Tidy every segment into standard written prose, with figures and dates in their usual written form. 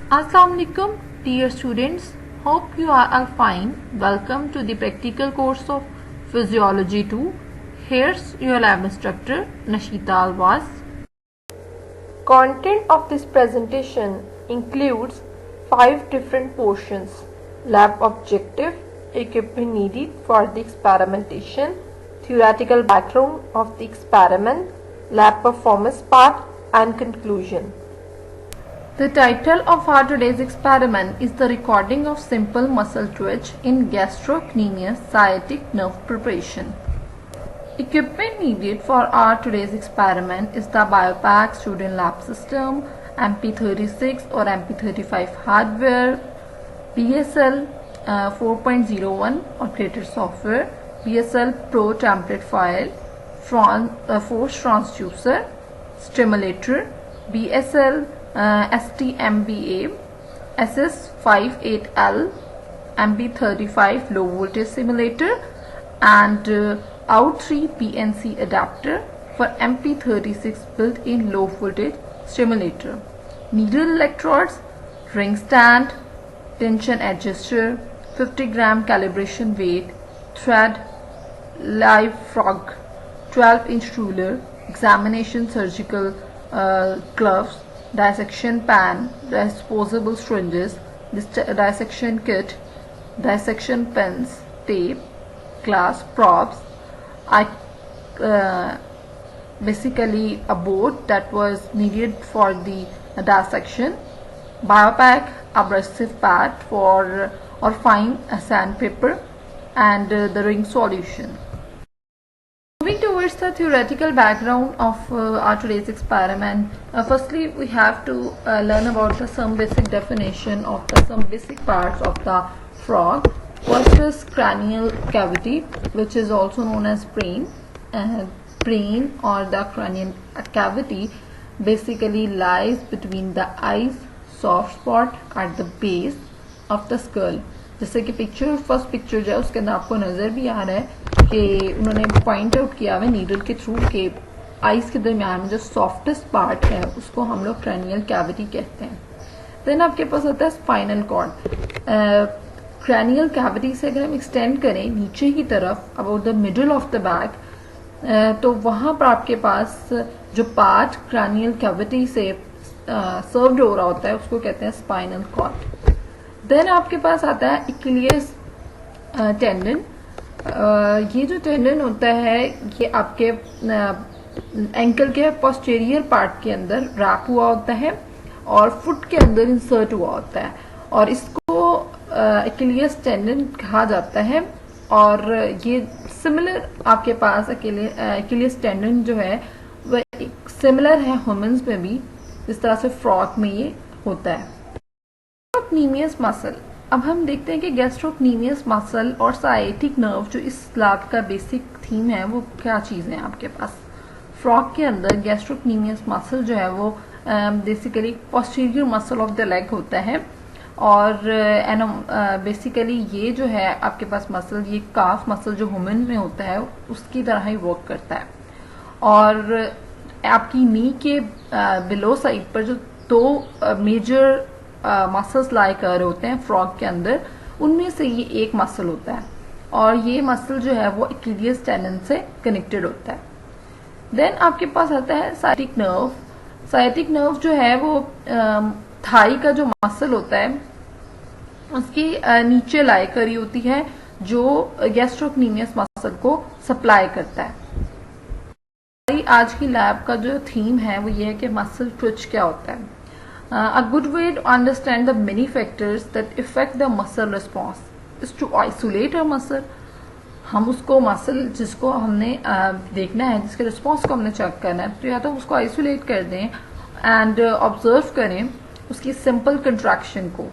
Assalamualaikum dear students, hope you are all fine. Welcome to the practical course of Physiology 2. Here's your lab instructor Nashita Alwas. Content of this presentation includes 5 different portions: lab objective, equipment needed for the experimentation, theoretical background of the experiment, lab performance part and conclusion. The title of our today's experiment is the recording of simple muscle twitch in gastrocnemius sciatic nerve preparation. Equipment needed for our today's experiment is the BioPack student lab system, MP36 or MP35 hardware, BSL 4.01 or greater software, BSL Pro template file, force transducer, stimulator, BSL STMBA, SS58L, MB35 low voltage simulator and OUT3 PNC adapter for MP36 built-in low voltage stimulator, needle electrodes, ring stand, tension adjuster, 50 gram calibration weight, thread, live frog, 12-inch ruler, examination surgical gloves, dissection pan, disposable syringes, dissection kit, dissection pens, tape, glass props, basically a board that was needed for the dissection, BioPack abrasive pad for or fine sandpaper and the ring solution. Moving towards the theoretical background of our today's experiment, firstly we have to learn about some basic definition of some basic parts of the frog. First is cranial cavity, which is also known as brain. Brain or the cranial cavity basically lies between the eyes soft spot at the base of the skull. जैसे कि first picture जो है उसके अंदर आपको नज़र भी आ रहा है कि उन्होंने पॉइंट आउट किया हुआ नीडल के थ्रू के आइज के दरमियान में जो सॉफ्टेस्ट पार्ट है उसको हम लोग क्रैनियल कैविटी कहते हैं. देन आपके पास आता है स्पाइनल कॉर्ड. क्रैनियल कैविटी से अगर हम एक्सटेंड करें नीचे की तरफ about the middle of the back, तो वहां पर आपके पास जो पार्ट क्रैनियल कैविटी से सर्व्ड हो रहा होता है उसको कहते हैं स्पाइनल कॉर्ड. देन आपके पास आता है इक्लियस टेंडन. ये जो टेंडन होता है ये आपके एंकल के पोस्टीरियर पार्ट के अंदर रैप हुआ होता है और फुट के अंदर इंसर्ट हुआ होता है और इसको इक्लियस टेंडन कहा जाता है. और ये सिमिलर आपके पास इक्लियस टेंडन जो है वह सिमिलर है ह्यूमंस में भी, जिस तरह से फ्रॉग में ये होता है. Gastrocnemius muscle. अब हम देखते हैं कि गैस्ट्रोक्नीमियस मसल और साइएटिक नर्व जो इस लैब का बेसिक थीम है वो क्या चीज़ है. आपके पास फ्रॉग के अंदर गैस्ट्रोक्नीमियस मसल जो है वो basically posterior muscle of the leg होता है और बेसिकली ये जो है आपके पास मसल, ये काफ मसल जो ह्यूमन में होता है उसकी तरह ही वर्क करता है. और आपकी नी के बिलो साइड पर जो दो मेजर मसल्स लाई कर रहे होते हैं फ्रॉग के अंदर, उनमें से ये एक मसल होता है और ये मसल जो है वो इक्लियस टेंडन से कनेक्टेड होता है. देन आपके पास आता है साइटिक नर्व. साइटिक नर्व जो है वो थाई का जो मसल होता है उसकी नीचे लाई करी होती है जो गैस्ट्रोक्नीमियस मसल को सप्लाई करता है. आज की लैब का जो थीम है वो ये है कि मसल ट्विच क्या होता है. A good way to understand the many factors that affect the muscle response is to isolate a muscle. हम उसको मसल जिसको हमने देखना है, जिसके रिस्पॉन्स को हमने चेक करना है, तो या तो उसको आइसोलेट कर दें एंड ऑब्जर्व करें उसकी सिंपल कंट्रैक्शन को.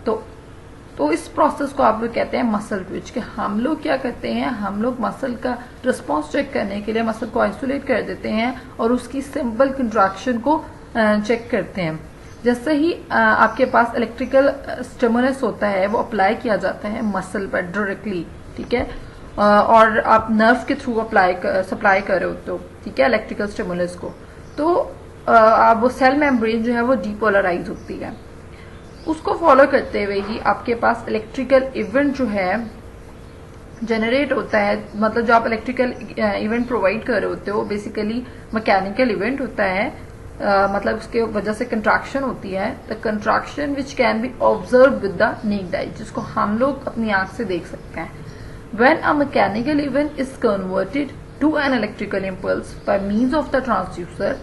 तो इस प्रोसेस को आप लोग कहते हैं मसल ट्विच. के हम लोग क्या करते हैं, हम लोग मसल का रिस्पॉन्स चेक करने के लिए मसल को आइसोलेट कर देते हैं और उसकी सिंपल कंट्रैक्शन को चेक करते हैं. जैसे ही आपके पास इलेक्ट्रिकल स्टिमुलस होता है वो अप्लाई किया जाता है मसल पर डायरेक्टली, ठीक है, और आप नर्व के थ्रू सप्लाई कर रहे होते हो, ठीक है, इलेक्ट्रिकल स्टिमुलस को, तो वो सेल मेम्ब्रेन जो है वो डीपोलराइज होती है. उसको फॉलो करते हुए ही आपके पास इलेक्ट्रिकल इवेंट जो है जनरेट होता है, मतलब जो आप इलेक्ट्रिकल इवेंट प्रोवाइड कर रहे होते हो बेसिकली मैकेनिकल इवेंट होता है, मतलब उसके वजह से कंट्रैक्शन होती है। The contraction which can be observe with the naked eye, जिसको हम लोग अपनी आंख से देख सकते हैं। When a mechanical event is converted to an electrical impulse by means of the transducer,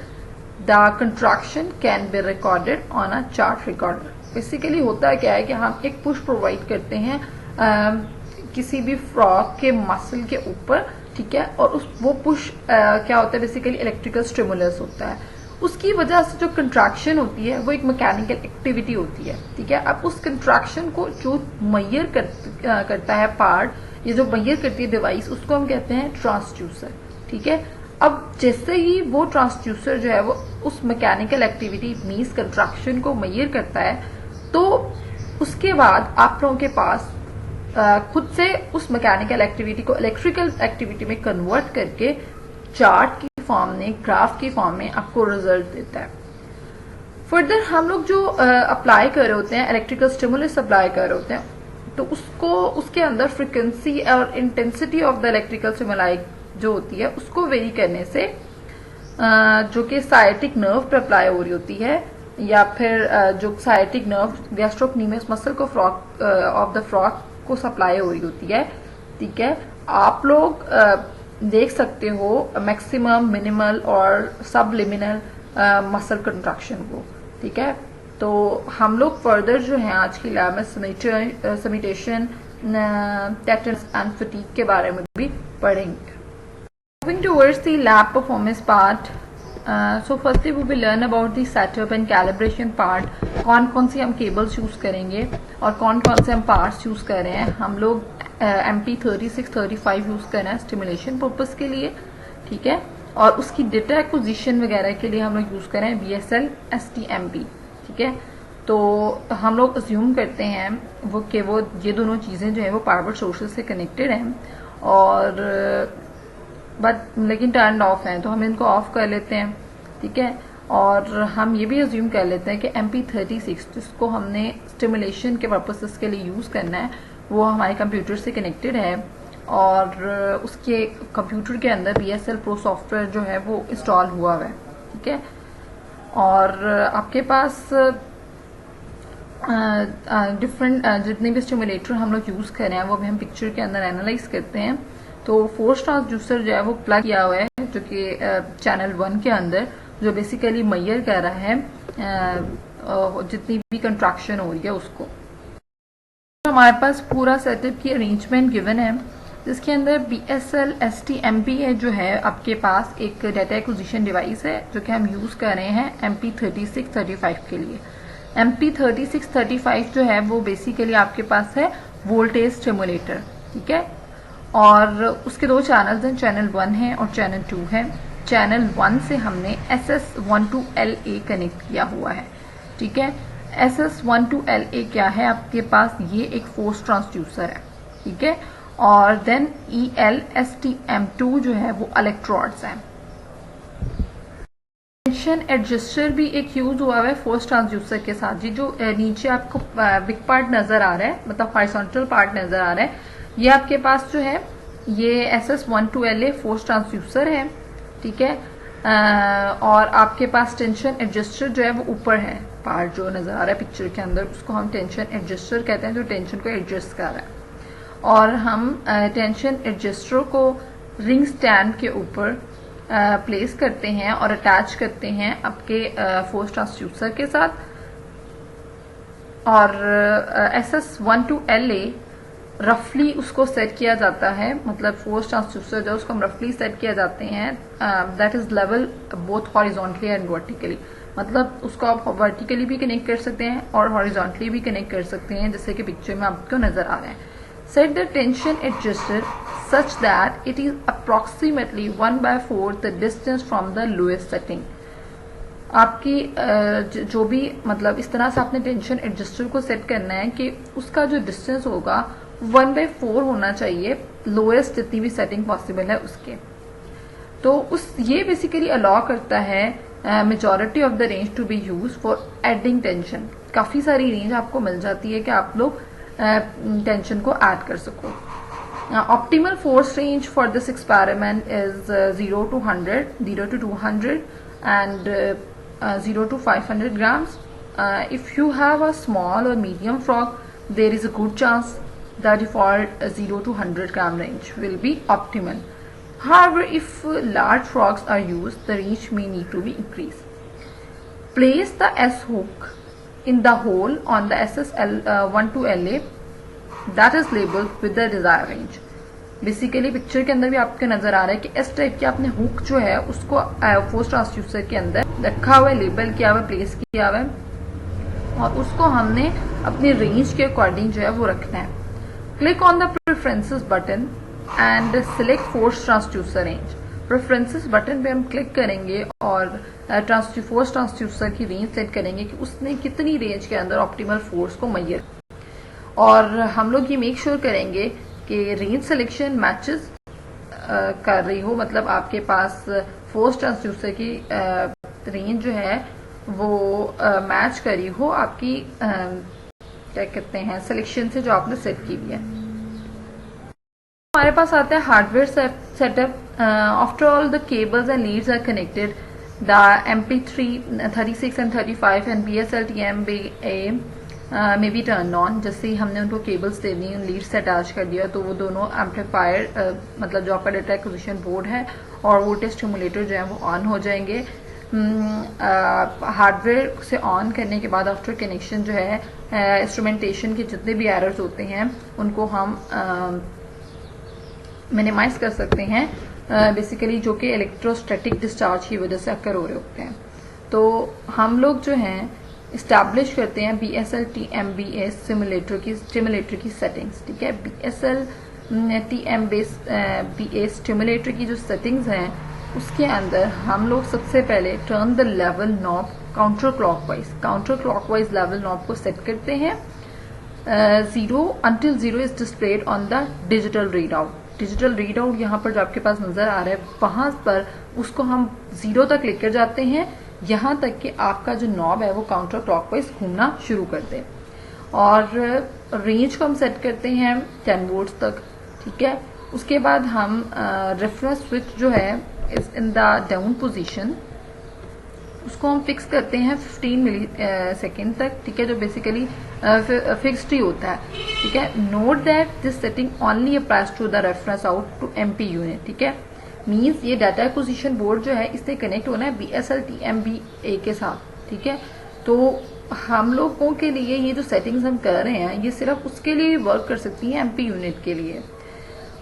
the contraction can be recorded on a chart recorder. Basically होता क्या है कि हम एक पुश प्रोवाइड करते हैं किसी भी फ्रॉग के मसल के ऊपर, ठीक है, और वो पुश क्या होता है बेसिकली इलेक्ट्रिकल स्टिमुलस होता है। उसकी वजह से जो कंट्रैक्शन होती है वो एक मैकेनिकल एक्टिविटी होती है, ठीक है। अब उस कंट्रैक्शन को जो मेजर करता है पार्ट, ये जो मेजर करती है डिवाइस, उसको हम कहते हैं ट्रांसड्यूसर, ठीक है। अब जैसे ही वो ट्रांसड्यूसर जो है वो उस मैकेनिकल एक्टिविटी मीन्स कंट्रैक्शन को मेजर करता है, तो उसके बाद आप लोगों के पास खुद से उस मैकेनिकल एक्टिविटी को इलेक्ट्रिकल एक्टिविटी में कन्वर्ट करके चार्ट की फॉर्म में, ग्राफ की फॉर्म में आपको रिजल्ट देता है। फर्दर हम लोग जो अप्लाई कर रहे होते हैं, इलेक्ट्रिकल स्टिमुलस अप्लाई कर रहे होते हैं, तो उसके अंदर फ्रिक्वेंसी और intensity of the electrical stimuli जो होती है उसको वेरी करने से जो कि साइटिक नर्व पर अप्लाई हो रही होती है, या फिर जो साइटिक नर्व गैस्ट्रोक्नीमियस मसल को फ्रॉग ऑफ द फ्रॉग को सप्लाई हो रही होती है, ठीक है। आप लोग देख सकते हो मैक्सिमम, मिनिमल और सबलिमिनल मसल कंट्रैक्शन को, ठीक है। तो हम लोग फर्दर जो है आज की लैब में समिटेशन, टेटनस एंड फटीग के बारे में भी पढ़ेंगे। Moving towards the lab performance part, so firstly we will learn about the setup and calibration part. कौन कौन सी हम केबल्स यूज करेंगे और कौन कौन से हम पार्ट्स यूज कर रहे हैं। हम लोग MP3635 यूज कर रहे हैं स्टिमुलेशन पर्पस के लिए, ठीक है, और उसकी डेटा एक्विजिशन वगैरह के लिए हम लोग यूज कर रहे हैं BSL STMP, ठीक है। तो हम लोग अज्यूम करते हैं वो ये दोनों चीजें जो है वो पावर सोर्सेज से कनेक्टेड हैं और लेकिन टर्न ऑफ है, तो हम इनको ऑफ कर लेते हैं, ठीक है। और हम ये भी अज्यूम कर लेते हैं कि MP36 जिसको हमने स्टिमुलेशन के पर्पसेस के लिए यूज करना है वो हमारे कंप्यूटर से कनेक्टेड है और उसके कंप्यूटर के अंदर BSL Pro सॉफ्टवेयर जो है वो इंस्टॉल हुआ है, ठीक है। और आपके पास डिफरेंट जितने भी स्टिमुलेटर हम लोग यूज कर रहे हैं वो भी हम पिक्चर के अंदर एनालाइज करते हैं। तो फोर्स ट्रांसड्यूसर जो है वो प्लग किया हुआ है जो कि चैनल 1 के अंदर, जो बेसिकली मेजर कर रहा है जितनी भी कंट्रैक्शन हो रही है उसको। हमारे पास पूरा सेटअप की अरेंजमेंट गिवन है जिसके अंदर BSL STMP है जो है आपके पास एक डाटा एक्विजिशन डिवाइस है जो कि हम यूज कर रहे हैं MP3635 के लिए। MP3635 जो है वो बेसिकली आपके पास है वोल्टेज स्टिमुलेटर, ठीक है। और उसके दो चैनल्स हैं, चैनल 1 है और चैनल 2 है। चैनल 1 से हमने SS12LA कनेक्ट किया हुआ है, ठीक है। SS12LA क्या है आपके पास, ये एक फोर्स ट्रांसड्यूसर है, ठीक है। और देन ELSTM2 जो है वो इलेक्ट्रोड्स हैं। टेंशन एडजस्टर भी एक यूज हुआ है फोर्स ट्रांसड्यूसर के साथ। ये जो नीचे आपको बिग पार्ट नजर आ रहा है, मतलब हॉरिजॉन्टल पार्ट नजर आ रहा है, ये आपके पास जो है ये SS12LA फोर्स ट्रांसड्यूसर है, ठीक है। और आपके पास टेंशन एडजस्टर जो है वो ऊपर है, पार्ट जो नजर आ रहा है पिक्चर के अंदर उसको हम टेंशन एडजस्टर कहते हैं, जो टेंशन को एडजस्ट कर रहा है। और हम टेंशन एडजस्टर को रिंग स्टैंड के ऊपर प्लेस करते हैं और अटैच करते हैं आपके फोर्स ट्रांसड्यूसर के साथ। और SS12LA रफली उसको सेट किया जाता है, मतलब फोर्स ट्रांसड्यूसर जो उसको हम रफली सेट किया जाते हैं, that is level both horizontally and vertically, मतलब उसको आप वर्टिकली भी कनेक्ट कर सकते हैं और हॉरिजॉन्टली भी कनेक्ट कर सकते हैं, जैसे कि पिक्चर में आपको नजर आ रहा है। Set the tension adjuster such that it is approximately 1/4 the distance from the lowest setting. आपकी जो भी मतलब इस तरह से आपने टेंशन एडजस्टर को सेट करना है कि उसका जो डिस्टेंस होगा 1/4 होना चाहिए लोएस्ट जितनी भी सेटिंग पॉसिबल है उसके। तो ये बेसिकली अलाउ करता है majority of the range to be use for adding tension. काफ़ी सारी रेंज आपको मिल जाती है कि आप लोग टेंशन को ऐड कर सको. Optimal force range for this experiment is 0 to 100, 0 to 200 and 0 to 500 grams. If you have a small or medium frog, there is a good chance the default 0 to 100 gram range will be optimal. However, if large frogs are used, the range may need to be increased. Place the S hook in the hole on the SSL1 to LA that is labeled with the desired range. Basically picture के अंदर भी आपको नजर आ रहा है कि इस type के आपने हुक जो है उसको फोर्स ट्रांसड्यूसर के अंदर रखा हुआ है, लेबल किया हुआ है, प्लेस किया हुआ है और उसको हमने अपने रेंज के अकॉर्डिंग जो है वो रखना है. Click on the preferences button and select force transducer range. Preferences button पे हम क्लिक करेंगे और फोर्स ट्रांसड्यूसर की रेंज सेट करेंगे कि उसने कितनी रेंज के अंदर ऑप्टिमल फोर्स को मैयर. और हम लोग ये मेक श्योर करेंगे कि रेंज सिलेक्शन मैचेस कर रही हो, मतलब आपके पास फोर्स ट्रांसड्यूसर की रेंज जो है वो मैच करी हो आपकी क्या कहते हैं सिलेक्शन से जो आपने सेट की हुई है. हमारे पास आता है hardware setup. After all the cables and leads are connected. The MP3 36 and 35 and BSL-TMBA में बी टर्न ऑन. जैसे ही हमने उनको केबल्स दे दी, लीड से अटैच कर दिया तो वो दोनों एम्पलीफायर मतलब जो आपका डेटा एक्विजिशन बोर्ड है और वोल्टेज स्टिमुलेटर जो है वो ऑन हो जाएंगे. हार्डवेयर से ऑन करने के बाद आफ्टर कनेक्शन जो है इंस्ट्रूमेंटेशन के जितने भी एरर्स होते हैं उनको हम मिनिमाइज कर सकते हैं, बेसिकली जो कि इलेक्ट्रोस्टैटिक डिस्चार्ज की वजह से अक्कर हो रहे होते हैं. तो हम लोग जो हैं इस्टेब्लिश करते हैं BSL-TMBA स्टिमुलेटर की सेटिंग्स. ठीक है, BSL-TMBA स्टिमुलेटर की जो सेटिंग्स हैं उसके अंदर हम लोग सबसे पहले turn the level knob counter clockwise level knob को सेट करते हैं. 0 until 0 is displayed on the digital readout यहाँ पर जो आपके पास नजर आ रहा है वहां पर उसको हम 0 तक लेकर जाते हैं, यहाँ तक कि आपका जो नॉब है वो काउंटर क्लॉकवाइज घूमना शुरू कर दे. और रेंज को हम सेट करते हैं 10 वोल्ट्स तक. ठीक है, उसके बाद हम रेफरेंस स्विच जो है is in the down position, उसको हम फिक्स करते हैं 15 मिली सेकेंड तक. ठीक है, जो बेसिकली फिक्स्ड ही होता है. ठीक है, note that this setting only applies to the reference out to MP unit. ठीक है, मीन्स ये डाटा एक्विजिशन बोर्ड जो है इससे कनेक्ट होना है BSL-TMBA के साथ. ठीक है, तो हम लोगों के लिए ये जो सेटिंग्स हम कर रहे हैं ये सिर्फ उसके लिए वर्क कर सकती है MP यूनिट के लिए.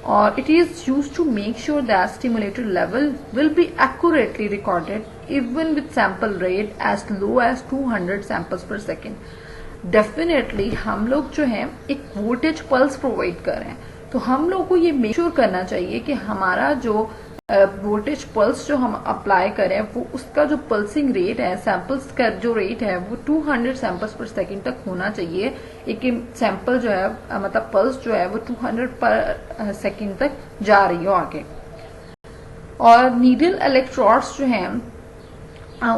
और it is use to make sure that stimulator level will be accurately recorded even with sample rate as low as 200 samples per second. Definitely हम लोग जो है एक वोल्टेज पल्स प्रोवाइड कर रहे हैं, तो हम लोग को ये मेक श्योर करना चाहिए कि हमारा जो वोल्टेज पल्स जो हम अप्लाई करें वो उसका जो पल्सिंग रेट है, सैंपल्स का जो रेट है वो 200 सैंपल्स पर सेकंड तक होना चाहिए. एक सैंपल जो है मतलब पल्स जो है वो 200 पर सेकंड तक जा रही हो आगे. और नीडल इलेक्ट्रोड्स जो हैं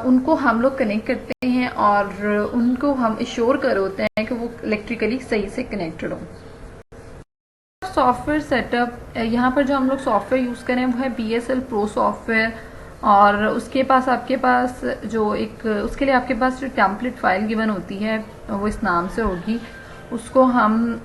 उनको हम लोग कनेक्ट करते हैं और उनको हम इंश्योर कर होते हैं कि वो इलेक्ट्रिकली सही से कनेक्टेड हो. सॉफ्टवेयर सेटअप, यहाँ पर जो हम लोग सॉफ्टवेयर यूज करें वो है BSL Pro सॉफ्टवेयर. और उसके पास आपके पास जो एक उसके लिए आपके पास जो टेम्पलेट फाइल गिवन होती है वो इस नाम से होगी. उसको हम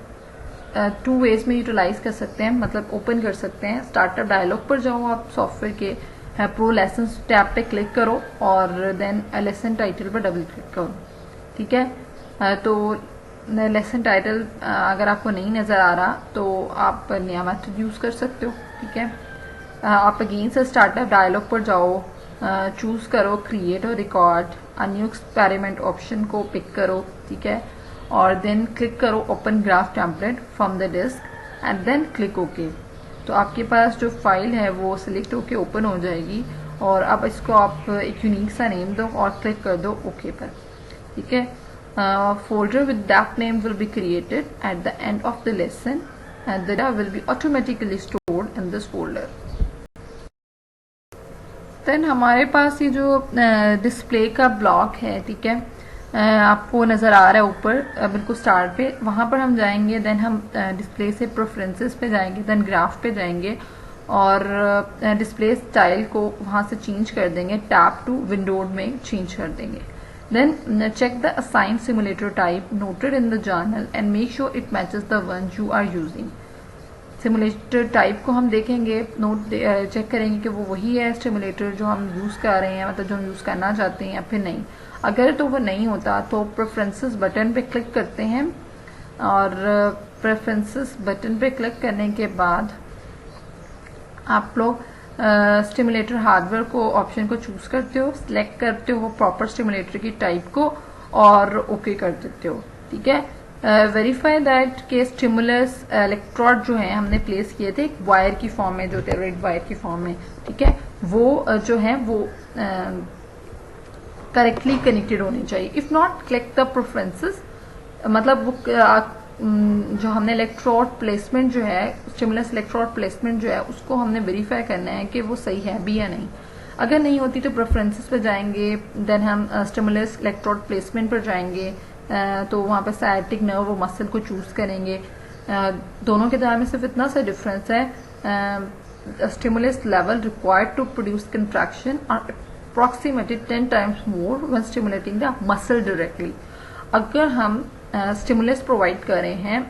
2 वेज में यूटिलाइज कर सकते हैं, मतलब ओपन कर सकते हैं. स्टार्टअप डायलॉग पर जाओ, आप सॉफ्टवेयर के प्रो लेसन टैब पे क्लिक करो और देन लेसन टाइटल पर डबल क्लिक करो. ठीक है, तो लेसन टाइटल अगर आपको नहीं नजर आ रहा तो आप नया मेथड यूज कर सकते हो. ठीक है, आप अगेन से स्टार्टअप डायलॉग पर जाओ, चूज करो क्रिएट और रिकॉर्ड, न्यू एक्सपेरिमेंट ऑप्शन को पिक करो. ठीक है, और देन क्लिक करो open graph template from the disk and then click okay. तो आपके पास जो फाइल है वो सिलेक्ट होके ओपन हो जाएगी और अब इसको आप एक यूनिक सा नेम दो और क्लिक कर दो ओके पर. ठीक है, folder with that name will be created at the end of the lesson and the data will be automatically stored in this folder. Then हमारे पास ये जो डिस्प्ले का ब्लॉक है, ठीक है, आपको नज़र आ रहा है ऊपर बिल्कुल स्टार्ट पे, वहाँ पर हम जाएंगे। देन हम डिस्प्ले से प्रेफरेंसेस पे जाएंगे, देन ग्राफ पे जाएंगे और डिस्प्ले स्टाइल को वहाँ से चेंज कर देंगे, टैप टू विंडोड में चेंज कर देंगे। Then check the assign simulator type noted in the journal and make sure it matches the one you are using. Simulator type को हम देखेंगे, चेक करेंगे कि वो वही है स्टिमुलेटर जो हम यूज़ कर रहे हैं, मतलब जो हम यूज़ करना चाहते हैं या फिर नहीं। अगर तो वो नहीं होता तो प्रेफरेंसेस बटन पे क्लिक करते हैं और प्रेफरेंसेस बटन पे क्लिक करने के बाद आप लोग स्टिमुलेटर हार्डवेयर को ऑप्शन को चूज करते हो, सिलेक्ट करते हो प्रॉपर स्टिमुलेटर की टाइप को और ओके कर देते हो। ठीक है, वेरीफाई दैट के स्टिमुलस इलेक्ट्रोड जो है हमने प्लेस किए थे एक वायर की फॉर्म में, जो थे रेड वायर की फॉर्म में, ठीक है, वो जो है वो करेक्टली कनेक्टेड होनी चाहिए। If not click the preferences, मतलब वो जो हमने इलेक्ट्रोड प्लेसमेंट जो है, स्टिमुलस इलेक्ट्रोड प्लेसमेंट जो है, उसको हमने वेरीफाई करना है कि वो सही है भी या नहीं। अगर नहीं होती तो प्रेफरेंसेस पे जाएंगे, देन हम स्टिमुलस इलेक्ट्रोड प्लेसमेंट पर जाएंगे, तो वहाँ पे साइटिक नर्व और मसल को चूज करेंगे। दोनों के दरमियान सिर्फ इतना सा डिफरेंस है, stimulus level required to produce contraction और approximately 10 times more when stimulating the muscle directly। अगर हम स्टिमुलस प्रोवाइड कर रहे हैं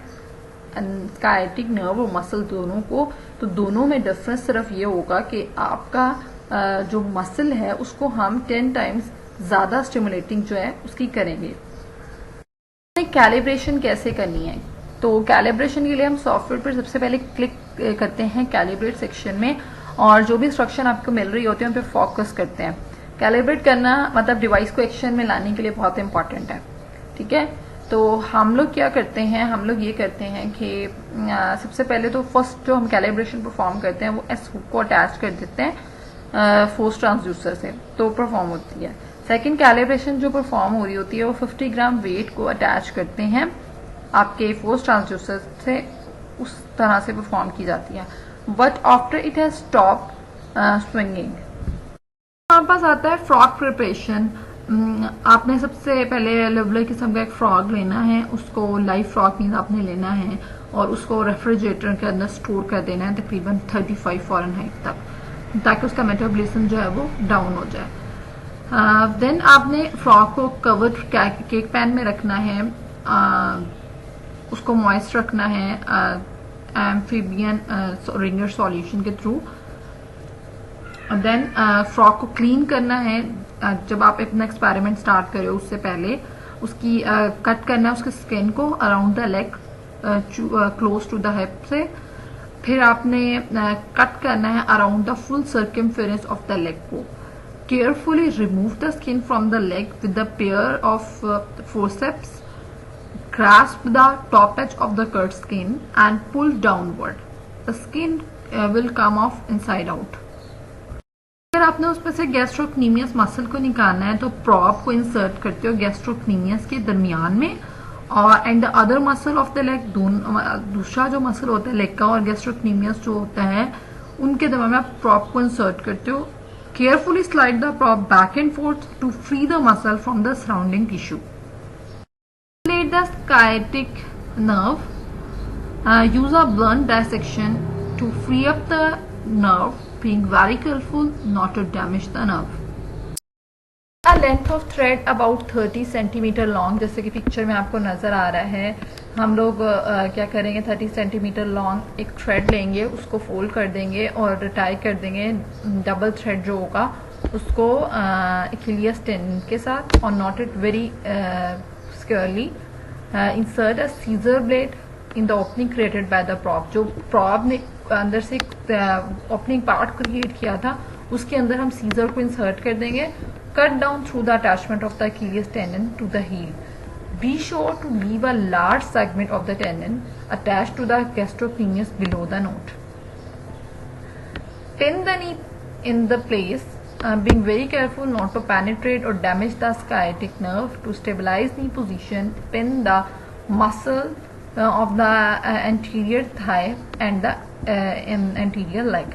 साइटिक नर्व और मसल दोनों को, तो दोनों में डिफरेंस सिर्फ ये होगा कि आपका जो मसल है उसको हम 10 टाइम्स ज्यादा स्टिमुलेटिंग जो है उसकी करेंगे। कैलिब्रेशन कैसे करनी है, तो कैलिब्रेशन के लिए हम सॉफ्टवेयर पर सबसे पहले क्लिक करते हैं कैलिब्रेट सेक्शन में और जो भी इंस्ट्रक्शन आपको मिल रही होती है उन पर फोकस करते हैं। कैलिब्रेट करना मतलब डिवाइस को एक्शन में लाने के लिए बहुत इंपॉर्टेंट है। ठीक है, तो हम लोग क्या करते हैं, हम लोग ये करते हैं कि सबसे पहले तो फर्स्ट जो हम कैलिब्रेशन परफॉर्म करते हैं वो एस हुक को अटैच कर देते हैं फोर्स ट्रांसड्यूसर से, तो परफॉर्म होती है। सेकेंड कैलिब्रेशन जो परफॉर्म हो रही होती है वो 50 ग्राम वेट को अटैच करते हैं आपके फोर्स ट्रांसड्यूसर से, उस तरह से परफॉर्म की जाती है। But after it has stop swinging, हमारे पास आता है फ्रॉग प्रिपरेशन। आपने सबसे पहले लेवलर किस्म का एक फ्रॉग लेना है, उसको लाइव फ्रॉग मीन्स आपने लेना है और उसको रेफ्रिजरेटर के अंदर स्टोर कर देना है तकरीबन 35 फ़ारेनहाइट तक, ताकि उसका मेटाबॉलिज्म जो है वो डाउन हो जाए। देन आपने फ्रॉग को कवर्ड केक पैन में रखना है, उसको मॉइस्ट रखना है एम्फीबियन रिंगर सॉल्यूशन के थ्रू। देन फ्रॉक को क्लीन करना है, जब आप अपना एक्सपेरिमेंट स्टार्ट करें उससे पहले उसकी कट करना है उसके स्किन को around the leg close to the hip से। फिर आपने कट करना है around the full circumference of the leg को। Carefully remove the skin from the leg with the pair of forceps, grasp the top edge of the cut skin and pull downward. The skin will come off inside out. अगर आपने उसमें से gastrocnemius muscle को निकालना है तो prop को insert करते हो गैस्ट्रोक्नीमियस के दरमियान में, और and the other muscle of the leg, दूसरा जो मसल होता है लेग का और गैस्ट्रोक्नीमियस जो होता है उनके दरमियान में आप प्रॉप को इंसर्ट करते हो। Carefully slide the prop back and forth to free the muscle from the surrounding tissue. The sciatic nerve, use a blunt dissection to free up the nerve, being very careful not to damage the nerve. A length of thread about 30 centimetre long, जैसे कि picture में आपको नजर आ रहा है। हम लोग क्या करेंगे, 30 सेंटीमीटर लॉन्ग एक थ्रेड लेंगे, उसको फोल्ड कर देंगे और टाई कर देंगे डबल थ्रेड जो होगा उसको एक्लियस टेंडन के साथ और not it very securely. insert a scissor blade in the opening created by the prop। जो prop ने अंदर से ओपनिंग पार्ट क्रिएट किया था उसके अंदर हम सीजर को इंसर्ट कर देंगे। Cut down through the attachment of the Achilles tendon to the heel. Be sure to leave a large segment of the tendon attach to the gastrocnemius below the knot. Pin the knee in the place, being very careful not to penetrate or damage the sciatic nerve. To stabilize the position, pin the muscle of the anterior thigh and the anterior leg.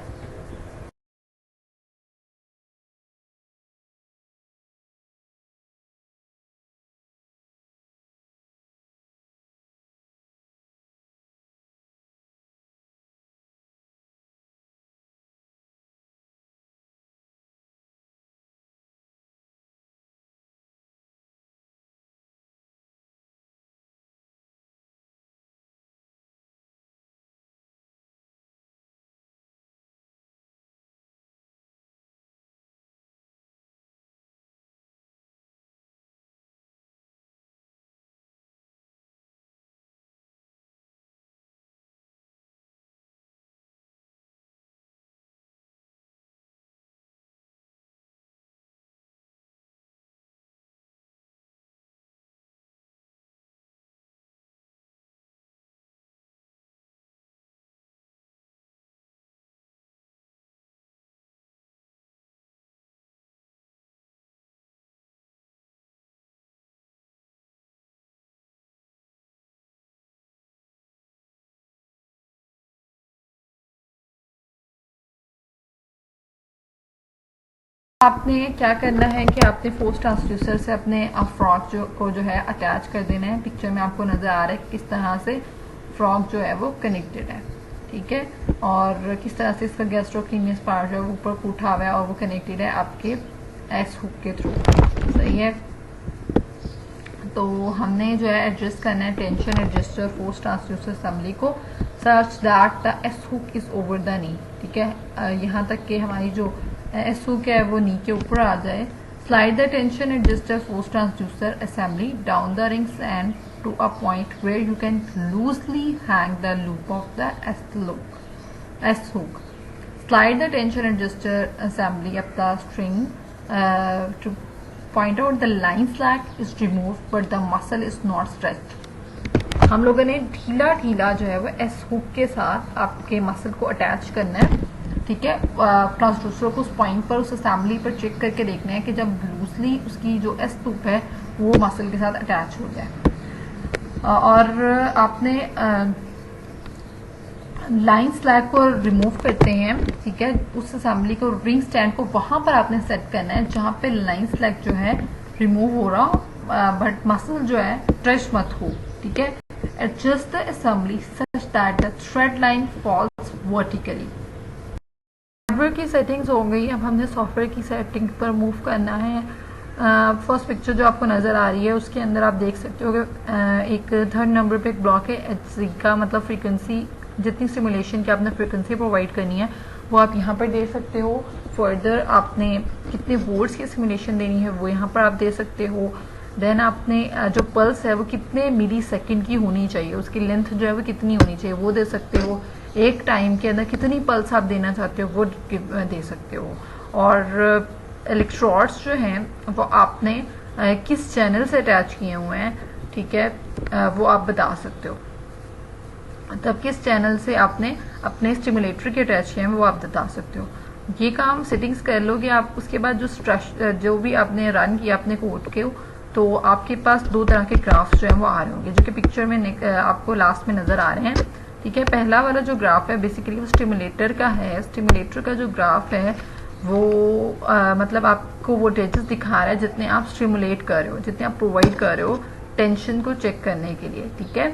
आपने क्या करना है कि आपने force transducer से अपने frog जो है अटैच कर देना है। पिक्चर में आपको नजर आ रहा है किस तरह से फ्रॉग जो है वो कनेक्टेड है, ठीक है, और किस तरह से इसका गैस्ट्रोक्रीनियस पार्ट जो है वो ऊपर उठा हुआ है और वो कनेक्टेड है आपके एस हुक के थ्रू, सही है। तो हमने जो है एडजस्ट करना है tension adjuster force transducer assembly को such that the S hook is over the knee, ठीक है, यहाँ तक कि हमारी जो एस हुक है वो नी के ऊपर आ जाए। Slide the tension adjuster force transducer assembly down the rings and to a point where you can loosely hang the loop of the S hook. Slide the tension adjuster assembly up the string to point out the line slack is removed but the muscle is not stretched. हम लोगों ने ढीला ढीला जो है वो S hook के साथ आपके मसल को अटैच करना है, ठीक है। ट्रांसड्यूसर को उस पॉइंट पर उस असेंबली पर चेक करके देखना है कि जब लूजली उसकी जो S hook है वो मसल के साथ अटैच हो जाए। और आपने लाइन स्लैग को रिमूव करते हैं, ठीक है, उस असेंबली को रिंग स्टैंड को वहां पर आपने सेट करना है जहां पे लाइन स्लैग जो है रिमूव हो रहा हो बट मसल जो है स्ट्रेच मत हो, ठीक है। Adjust the assembly such that the thread line falls vertically. Hardware की सेटिंग्स हो गई, अब हमने सॉफ्टवेयर की सेटिंग पर मूव करना है। फर्स्ट पिक्चर जो आपको नज़र आ रही है उसके अंदर आप देख सकते हो कि एक थर्ड नंबर पे एक ब्लॉक है HZ का, मतलब फ्रीक्वेंसी जितनी सिमुलेशन की आपने फ्रीक्वेंसी प्रोवाइड करनी है वो आप यहाँ पर दे सकते हो। फर्दर आपने कितने वोल्ट्स की सिमुलेशन देनी है वो यहाँ पर आप दे सकते हो। देन आपने जो पल्स है वो कितने मिली सेकेंड की होनी चाहिए, उसकी लेंथ जो है वो कितनी होनी चाहिए वो दे सकते हो। एक टाइम के अंदर कितनी पल्स आप देना चाहते हो वो दे सकते हो। और इलेक्ट्रोड्स जो हैं वो आपने किस चैनल से अटैच किए हुए हैं, ठीक है, वो आप बता सकते हो। तब किस चैनल से आपने अपने स्टिमुलेटर के अटैच किए हैं वो आप बता सकते हो। ये काम सेटिंग्स कर लोगे आप। उसके बाद जो भी आपने रन किया अपने कोड के, तो आपके पास दो तरह के ग्राफ्स जो हैं वो आ रहे होंगे जो कि पिक्चर में आपको लास्ट में नजर आ रहे हैं, ठीक है। पहला वाला जो ग्राफ है बेसिकली वो स्टिमुलेटर का है। स्टिमुलेटर का जो ग्राफ है वो मतलब आपको वोल्टेजेस दिखा रहा है जितने आप स्टिमुलेट कर रहे हो, जितने आप प्रोवाइड कर रहे हो टेंशन को चेक करने के लिए, ठीक है।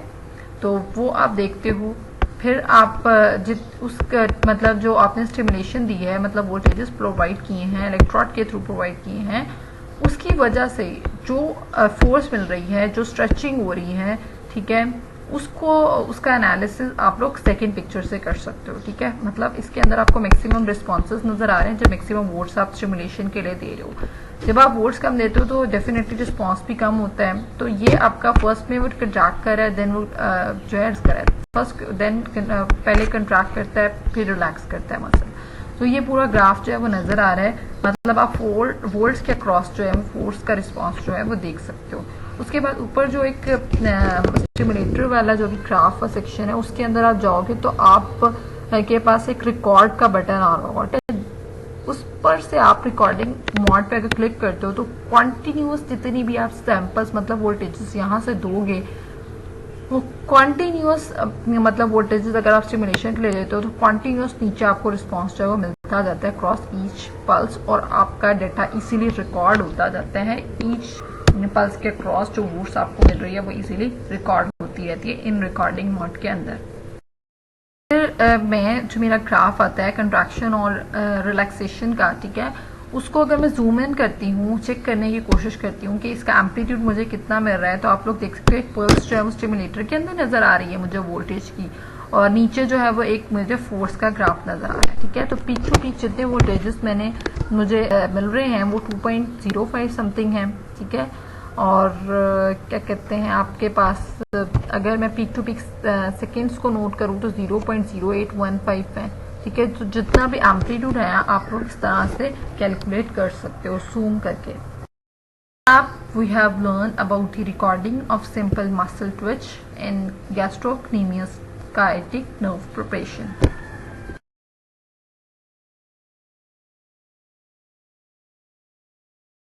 तो वो आप देखते हो। फिर आप उसका मतलब जो आपने स्टिमुलेशन दी है, मतलब वोल्टेजेस प्रोवाइड किए हैं इलेक्ट्रोड के थ्रू प्रोवाइड किए हैं, उसकी वजह से जो फोर्स मिल रही है, जो स्ट्रेचिंग हो रही है, ठीक है, उसका एनालिसिस आप लोग सेकंड पिक्चर से कर सकते हो, ठीक है। मतलब इसके अंदर आपको मैक्सिमम रिस्पॉन्सेज नजर आ रहे हैं जब मैक्सिमम वोट्स आप स्टिमुलेशन के लिए दे रहे हो। जब आप वोट्स कम देते हो तो डेफिनेटली रिस्पॉन्स भी कम होता है। तो ये आपका फर्स्ट में वो कंट्रैक्ट कर रहा है, देन वो जो है कर रहा है फर्स्ट, देन पहले कंट्रैक्ट करता है फिर रिलैक्स करता है मसल। तो ये पूरा ग्राफ जो है वो नजर आ रहा है। मतलब आप वोल्ट्स के अक्रॉस जो है वो फोर्स का रिस्पॉन्स जो है वो देख सकते हो। उसके बाद ऊपर जो एक स्टिमुलेटर वाला जो भी ग्राफ का सेक्शन है उसके अंदर आप जाओगे तो आप के पास एक रिकॉर्ड का बटन आ रहा होगा, उस पर से आप रिकॉर्डिंग मोड पे अगर क्लिक करते हो तो कॉन्टिन्यूस जितनी भी आप सैंपल्स मतलब वोल्टेजेस यहाँ से दोगे वो कॉन्टिन्यूस मतलब वोल्टेजेस अगर आप स्टिमुलेशन के लिए लेते हो तो कॉन्टिन्यूस नीचे आपको रिस्पॉन्स जो है वो मिलता जाता है क्रॉस ईच पल्स, और आपका डाटा इसीलिए रिकॉर्ड होता जाता है। ईच पल्स के क्रॉस जो वोट्स आपको मिल रही है वो इजीली रिकॉर्ड होती रहती है इन रिकॉर्डिंग मोड के अंदर। फिर मैं जो मेरा ग्राफ आता है कंट्रैक्शन और रिलैक्सेशन का, ठीक है, उसको अगर मैं जूम इन करती हूँ, चेक करने की कोशिश करती हूँ कि इसका एम्पलीट्यूड मुझे कितना मिल रहा है, तो आप लोग देख सकते हो एक पल्स जो है वो स्टिमुलेटर के अंदर नजर आ रही है मुझे वोल्टेज की, और नीचे जो है वो एक मुझे फोर्स का ग्राफ नजर आ रहा है, ठीक है। तो पीक टू पीक जितने वोल्टेजेस मुझे मिल रहे हैं वो 2.05 समथिंग है, ठीक है। और क्या कहते हैं आपके पास अगर मैं पीक टू पीक सेकेंड्स को नोट करूँ तो 0.0815 है, ठीक है। तो जितना भी एम्पलीट्यूड है आप लोग इस तरह से कैलकुलेट कर सकते हो जूम करके। We have learned about the recording of simple muscle twitch in gastrocnemius sciatic nerve preparation.